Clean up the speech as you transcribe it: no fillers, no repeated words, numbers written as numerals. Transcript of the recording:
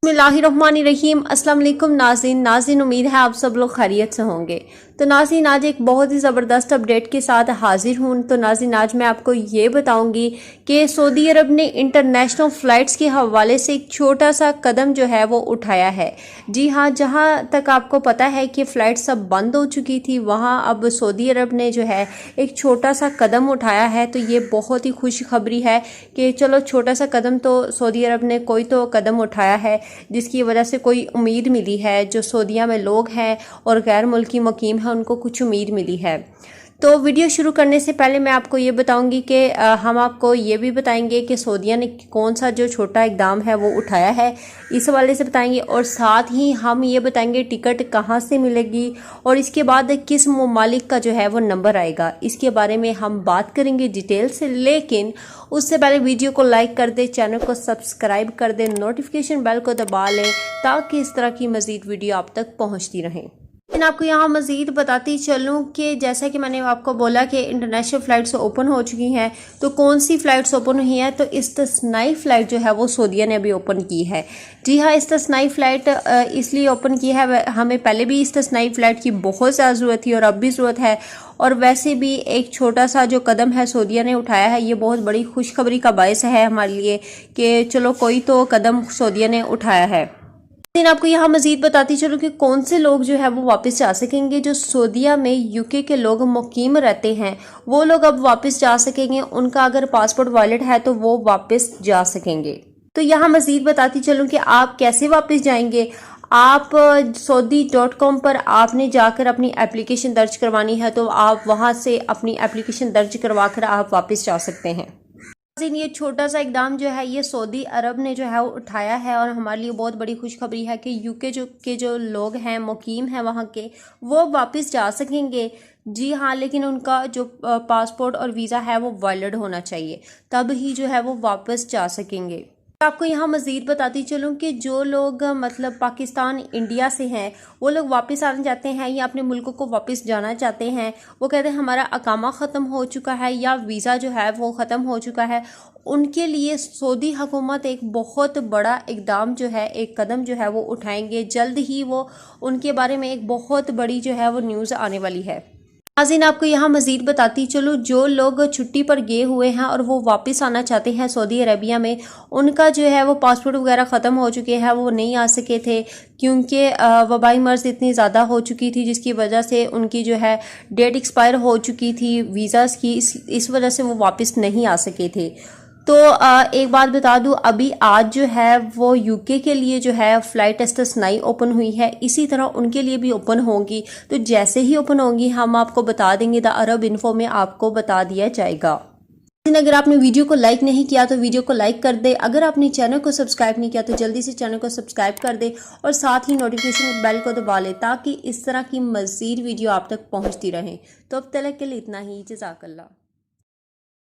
बिस्मिल्लाहिर्रहमानिर्रहीम। अस्सलाम वालेकुम नाज़रीन, उम्मीद है आप सब लोग खैरियत से होंगे। तो नाज़रीन, आज एक बहुत ही ज़बरदस्त अपडेट के साथ हाजिर हूँ। तो नाज़रीन, आज मैं आपको ये बताऊंगी कि सऊदी अरब ने इंटरनेशनल फ़्लाइट्स के हवाले से एक छोटा सा कदम जो है वो उठाया है। जी हाँ, जहाँ तक आपको पता है कि फ़्लाइट सब बंद हो चुकी थी, वहाँ अब सऊदी अरब ने जो है एक छोटा सा कदम उठाया है। तो ये बहुत ही खुशखबरी है कि चलो छोटा सा कदम तो सऊदी अरब ने कोई तो कदम उठाया है, जिसकी वजह से कोई उम्मीद मिली है। जो सऊदीया में लोग हैं और गैर मुल्की मुकीम हैं, उनको कुछ उम्मीद मिली है। तो वीडियो शुरू करने से पहले मैं आपको ये बताऊंगी कि हम आपको ये भी बताएंगे कि सऊदीया ने कौन सा जो छोटा इकदाम है वो उठाया है, इस हवाले से बताएंगे। और साथ ही हम ये बताएंगे टिकट कहाँ से मिलेगी और इसके बाद किस ममालिक का जो है वो नंबर आएगा, इसके बारे में हम बात करेंगे डिटेल से। लेकिन उससे पहले वीडियो को लाइक कर दे, चैनल को सब्सक्राइब कर दे, नोटिफिकेशन बेल को दबा लें ताकि इस तरह की मज़ीद वीडियो आप तक पहुँचती रहें। लेकिन आपको यहाँ मज़ीद बताती चलूँ कि जैसा कि मैंने आपको बोला कि इंटरनेशनल फ़्लाइट्स ओपन हो चुकी हैं। तो कौन सी फ़्लाइट्स ओपन हुई हैं? तो इस्तिस्नाई फ़्लाइट जो है वो सऊदीया ने अभी ओपन की है। जी हाँ, इस्तिस्नाई फ़्लाइट इसलिए ओपन की है, हमें पहले भी इस्तिस्नाई फ़्लाइट की बहुत ज़्यादा ज़रूरत थी और अब भी ज़रूरत है। और वैसे भी एक छोटा सा जो कदम है सऊदीया ने उठाया है, ये बहुत बड़ी खुशखबरी का बायस है हमारे लिए कि चलो कोई तो कदम सऊदीया ने उठाया है। लेकिन आपको यहाँ मजीद बताती चलो कि कौन से लोग जो है वो वापस जा सकेंगे। जो सऊदीया में यूके के लोग मुकीम रहते हैं, वो लोग अब वापस जा सकेंगे। उनका अगर पासपोर्ट वैलिड है तो वो वापस जा सकेंगे। तो यहाँ मजीद बताती चलूँ कि आप कैसे वापस जाएंगे। आप saudi.com पर आपने जाकर अपनी एप्लीकेशन दर्ज करवानी है, तो आप वहाँ से अपनी एप्लीकेशन दर्ज करवा कर आप वापस जा सकते हैं। ये छोटा सा इकदाम जो है ये सऊदी अरब ने जो है वो उठाया है और हमारे लिए बहुत बड़ी खुशखबरी है कि यूके जो लोग हैं मुकीम हैं वहाँ के, वो वापस जा सकेंगे। जी हाँ, लेकिन उनका जो पासपोर्ट और वीज़ा है वो वैलिड होना चाहिए, तब ही जो है वो वापस जा सकेंगे। आपको यहाँ मज़ीद बताती चलूँ कि जो लोग मतलब पाकिस्तान इंडिया से हैं, वो लोग वापस आना चाहते हैं या अपने मुल्कों को वापस जाना चाहते हैं, वो कहते हैं हमारा अकामा ख़त्म हो चुका है या वीज़ा जो है वो ख़त्म हो चुका है, उनके लिए सऊदी हुकूमत एक बहुत बड़ा इकदाम जो है, एक कदम जो है वो उठाएंगे। जल्द ही वो उनके बारे में एक बहुत बड़ी जो है वो न्यूज़ आने वाली है। नाज़रीन, आपको यहाँ मज़ीद बताती चलो, जो लोग छुट्टी पर गए हुए हैं और वो वापस आना चाहते हैं सऊदी अरबिया में, उनका जो है वो पासपोर्ट वगैरह ख़त्म हो चुके हैं, वो नहीं आ सके थे क्योंकि वबाई मर्ज़ इतनी ज़्यादा हो चुकी थी, जिसकी वजह से उनकी जो है डेट एक्सपायर हो चुकी थी वीज़ाज़ की, इस वजह से वो वापस नहीं आ सके थे। तो एक बात बता दूं, अभी आज जो है वो यूके के लिए जो है फ़्लाइट इस्तिस्नाई ओपन हुई है, इसी तरह उनके लिए भी ओपन होंगी। तो जैसे ही ओपन होंगी हम आपको बता देंगे, द अरब इन्फो में आपको बता दिया जाएगा। अगर आपने वीडियो को लाइक नहीं किया तो वीडियो को लाइक कर दे। अगर आपने चैनल को सब्सक्राइब नहीं किया तो जल्दी से चैनल को सब्सक्राइब कर दे और साथ ही नोटिफिकेशन बेल को दबा ले ताकि इस तरह की मज़ीद वीडियो आप तक पहुँचती रहे। तो अब तक के लिए इतना ही। जज़ाकल्लाह।